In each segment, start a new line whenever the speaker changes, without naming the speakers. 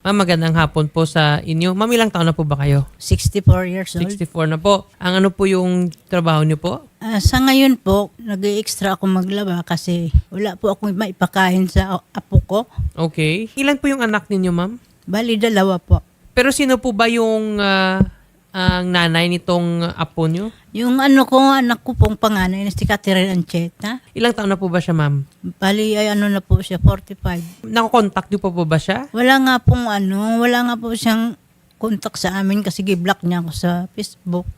Ma'am, magandang hapon po sa inyo. Ma'am, ilang taon na po ba kayo?
64 years old.
64 na po. Ang ano po yung trabaho niyo po?
Sa ngayon po, nag-extra ako maglaba kasi wala po akong maipakain sa apo ko.
Okay. Ilan po yung anak ninyo, ma'am?
Bali, 2 po.
Pero sino po ba yung ang nanay nitong apo niyo?
Yung anak ko pong panganay na si Catherine Ancheta.
Ilang taon na po ba siya, ma'am?
Bali, ay na po siya, 45.
Nakakontakt niyo po ba siya?
Wala nga po siyang contact sa amin kasi gi-block niya ako sa Facebook.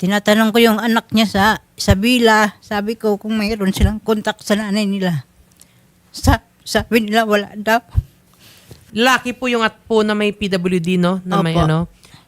Tinatanong ko yung anak niya sa Isabela. Sabi ko kung mayroon silang contact sa nanay nila. Sabi nila wala daw.
Lalaki po yung apo na may PWD, no? Na may
Opo.
ano.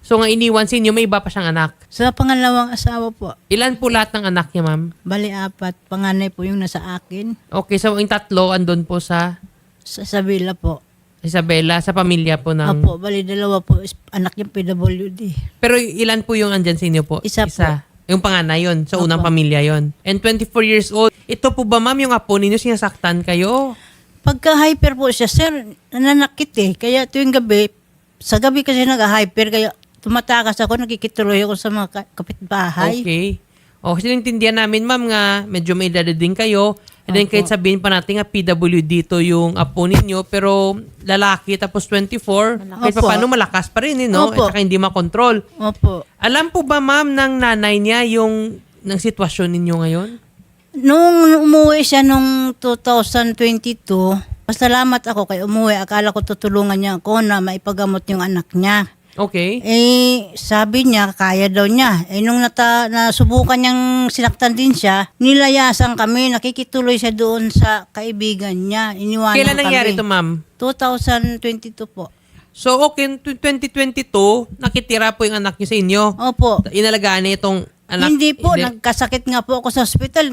So, nga iniwan sa inyo, may iba pa siyang anak.
Sa pangalawang asawa po,
Ilan po lahat ng anak niya, ma'am?
bali 4. Panganay po yung nasa akin.
Okay, so yung tatlo andun po sa
Sa Isabela po.
Isabela, sa pamilya po ng...
Opo, bali 2 po. Anak yung PWD.
Pero ilan po yung andyan sa inyo po?
Isa po.
Yung panganay yun, sa unang
Opo.
pamilya yon. And 24 years old. Ito po ba, ma'am, yung apo ninyo, sinasaktan kayo?
Pagka-hyper po siya, sir, nananakit eh. Kaya tuwing gabi, sa gabi kasi nag-hyper, kaya tumatakas ako, nakikituloy ako sa mga kapitbahay.
Okay. O, kasi naintindihan namin, ma'am, nga medyo may edad din kayo. And then
Opo.
kahit sabihin pa natin nga PWD to yung apo ninyo, pero lalaki tapos 24, kahit
Opo.
pa paano malakas pa rin, no?
Opo.
At saka hindi makontrol.
Opo.
Alam po ba, ma'am, ng nanay niya yung ng sitwasyon ninyo ngayon?
Nung umuwi siya nung 2022, pasalamat ako kay umuwi. Akala ko tutulungan niya ako na maipagamot yung anak niya.
Okay.
Sabi niya, kaya daw niya. Nung nasubukan niyang sinaktan din siya, nilayasan kami, nakikituloy siya doon sa kaibigan niya. Iniwanan
Kailan
kami.
nangyari ito, ma'am?
2022 po.
So, okay, 2022, nakitira po yung anak niyo sa inyo.
Opo.
Inalagaan niya itong anak.
Hindi po, nagkasakit nga po ako sa hospital.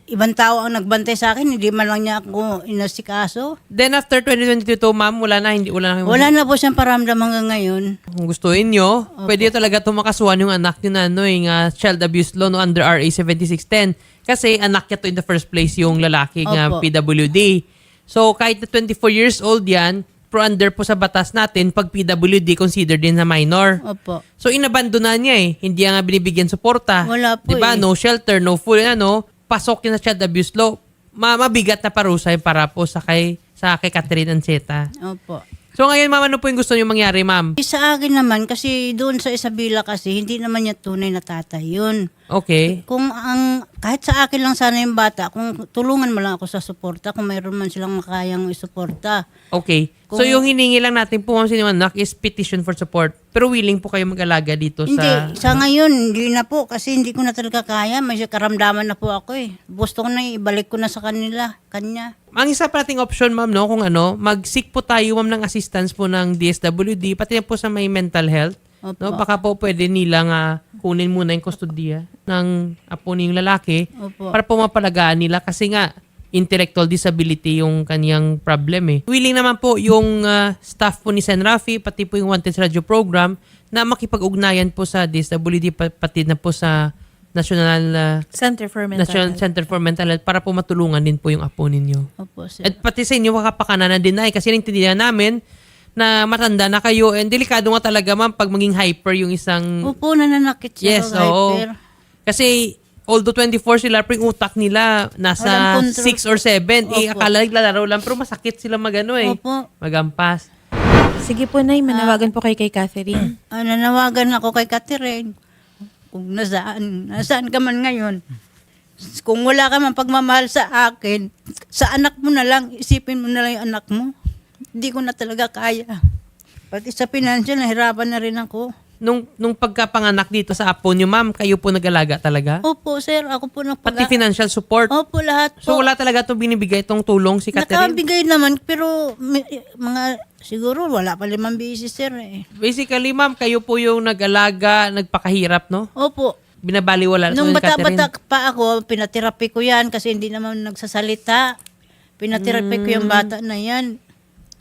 Ibang tao ang nagbantay sa akin, hindi man lang niya ako inasikaso.
Then after 2022, ma'am, wala na
Wala na po siyang paramdam hanggang ngayon.
Kung gustuin nyo, pwede talaga tumakasuhan yung anak nyo na yung child abuse law no, under RA 7610. Kasi anak niya to in the first place yung lalaki nga
Opo.
PWD. So kahit na 24 years old yan, pro under po sa batas natin, pag PWD, consider din na minor.
Opo.
So inabandona niya eh. Hindi nga binibigyan suporta.
Wala po
Diba?
eh.
No shelter, no food, pasok yun sa child abuse law. Mabigat na parusa yung para po sa kay Catherine Ancheta.
Opo.
So ngayon, ma'am, ano po yung gusto niyo mangyari, ma'am?
Sa akin naman, kasi doon sa Isabela kasi, hindi naman niya tunay na tatay yun.
Okay.
Kahit sa akin lang sana yung bata, kung tulungan mo lang ako sa suporta, kung mayroon man silang makayang isuporta.
Okay. So yung hiningi lang natin po, ma'am, sa inyo, anak, is petition for support. Pero willing po kayo mag-alaga dito
Hindi, sa ngayon, hindi na po, kasi hindi ko na talaga kaya. May karamdaman na po ako eh. Gusto ko na ibalik ko na sa kanya.
Ang isa pa nating option, ma'am, no, kung mag-seek po tayo, ma'am, ng assistance po ng DSWD, pati na po sa may mental health.
Opo.
No, baka po pwede nila nga kunin muna yung kustodiya ng apo niyong lalaki
Opo.
para po mapalagaan nila kasi nga intellectual disability yung kanyang problem eh. Willing naman po yung staff po ni Sen. Rafi, pati po yung Wanted Radio Program na makipag-ugnayan po sa DSWD pati na po sa National
Center for Mental
National
Health.
Center for Mental Health para po matulungan din po yung apo ninyo.
Opo, sir.
At pati sa inyo makapakanan na din kasi naintindihan namin na matanda na kayo and delikado nga talaga, ma'am, pag maging hyper yung isang...
Opo, nananakit siya.
Yes, oo.
hyper.
Kasi although 24 sila, pero yung utak nila nasa
Walang control.
6 or 7.
Opo.
Akala naglalaro lang pero masakit sila
Opo.
magampas.
Sige po, Nay, manawagan po kayo kay Catherine.
Nanawagan ako kay Catherine. Kung nasaan ka man ngayon. Kung wala ka man pagmamahal sa akin, sa anak mo na lang, isipin mo na lang yung anak mo. Hindi ko na talaga kaya. Pati sa financial, nahirapan na rin ako.
Nung pagkapanganak dito sa apo niyo, ma'am, kayo po nag-alaga talaga?
Opo, sir, ako po
Pati financial support?
Opo, lahat po.
So wala talaga itong binibigay itong tulong si Catherine?
Nakabigay naman, pero siguro wala pa 5 beses, sir.
Basically, ma'am, kayo po yung nag-alaga, nagpakahirap, no?
Opo.
Binabaliwala
Nung
ni Catherine.
bata-bata pa ako, pinaterapi ko yan kasi hindi naman nagsasalita. Pinaterapi ko yung bata na yan.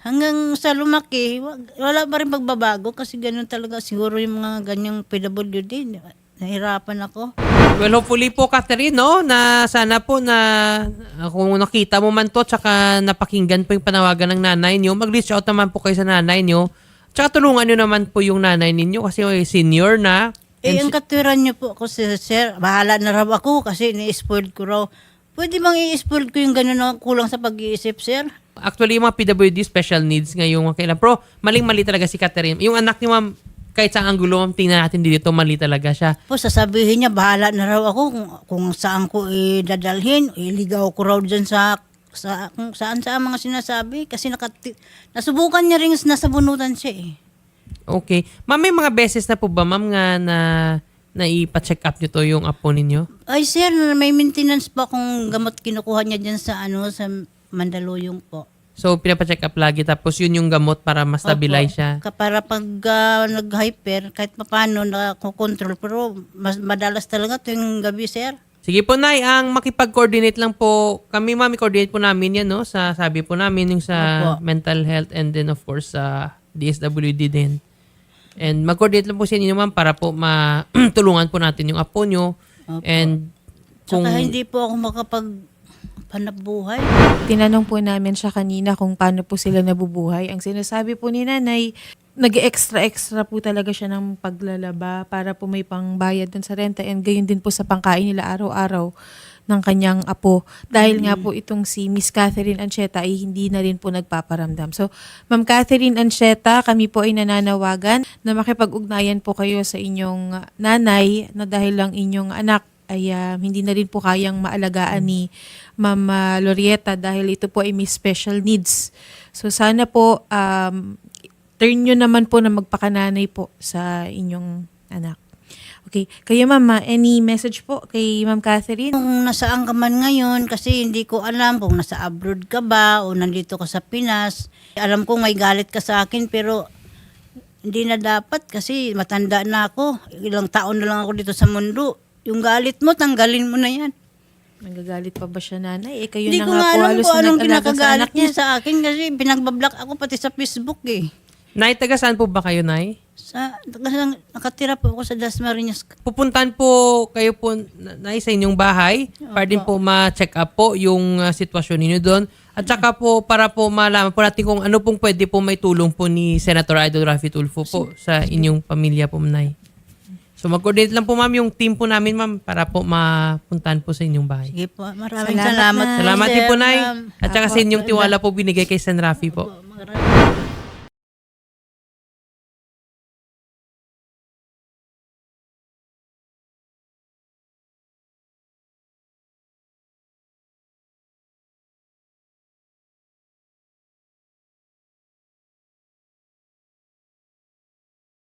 Hanggang sa lumaki, wala pa rin pagbabago kasi ganun talaga siguro yung mga ganyang PWD. Nahirapan ako.
Well, hopefully po, Catherine, no, na sana po na kung nakita mo man to tsaka napakinggan po yung panawagan ng nanay niyo, mag-reach out naman po kayo sa nanay niyo Tsaka tulungan nyo naman po yung nanay ninyo kasi senior na.
Ang katwiran niyo po ako, sir, bahala na raw ako kasi ni-spoiled ko raw. Pwede bang i-spoiled ko yung gano'n na kulang sa pag-iisip, sir?
Actually, yung mga PWD special needs ngayong kailan. Pero maling-mali talaga si Catherine. Yung anak ni ma'am, kahit sa anggulo, ma'am, tingnan natin dito, mali talaga siya.
Po, sasabihin niya, bahala na raw ako kung saan ko dadalhin. Iligaw ko raw dyan kung saan mga sinasabi. Kasi nasubukan niya rin nasabunutan siya eh.
Okay. Ma'am, may mga beses na po ba, ma'am, nga na ipa-check up nyo to yung apo ninyo?
Ay sir, may maintenance pa kung gamot kinukuha niya dyan sa sa Mandaluyong po.
So, pinapa-check up lagi tapos yun yung gamot para ma-stabilize
Opo.
siya.
Para pag nag-hyper, kahit paano nakokontrol. Pero madalas talaga tuwing gabi, sir.
Sige po, Nay. Ang makipag-coordinate lang po, kami ma'am, i-coordinate po namin yan, no? Sa sabi po namin, yung sa
Opo.
mental health and then of course sa DSWD din. And mag-coordinate lang po sa inyo, ma'am, para po matulungan po natin yung apo nyo.
Opo.
And kung...
Saka hindi po ako makapaghanap buhay.
Tinanong po namin siya kanina kung paano po sila nabubuhay. Ang sinasabi po ni nanay, nag-extra po talaga siya ng paglalaba para po may pangbayad dun sa renta and gayon din po sa pangkain nila araw-araw ng kanyang apo. Dahil nga po itong si Miss Catherine Ancheta ay hindi na rin po nagpaparamdam. So, Ma'am Catherine Ancheta, kami po ay nananawagan na makipag-ugnayan po kayo sa inyong nanay na dahil lang inyong anak ay hindi na rin po kayang maalagaan ni Ma'am Lorieta dahil ito po ay may special needs. So, sana po turn nyo naman po na magpakananay po sa inyong anak. Okay. Kayo, Ma'am, any message po kay Ma'am Catherine?
Kung nasaan ka man ngayon, kasi hindi ko alam kung nasa abroad ka ba o nandito ka sa Pinas. Alam ko may galit ka sa akin pero hindi na dapat kasi matanda na ako. Ilang taon na lang ako dito sa mundo. Yung galit mo, tanggalin mo na yan.
Nagagalit pa ba siya, nanay? Kayo
Hindi
na
ko
nga
nga
po
alam
halos
kung anong
nag-alaga sa
kinakagalit
anak
niya sa akin kasi pinagbablock ako pati sa Facebook eh.
Nay, taga saan po ba kayo, Nay?
Nakatira po ako sa Dasmariñas.
Pupuntahan po kayo po, Nay, sa inyong bahay para din po ma-check up po yung sitwasyon ninyo doon. At saka po para po malaman po natin kung ano pong pwede po may tulong po ni Senator Idol Raffy Tulfo po sa inyong pamilya po, Nay. So mag-coordinate lang po, ma'am, yung team po namin, ma'am, para po mapuntahan po sa inyong bahay.
Sige po, maraming
Salamat,
salamat.
Nay.
Salamat din po, Nay.
Ma'am.
At saka sa inyong tiwala po binigay kay Sen. Raffy po.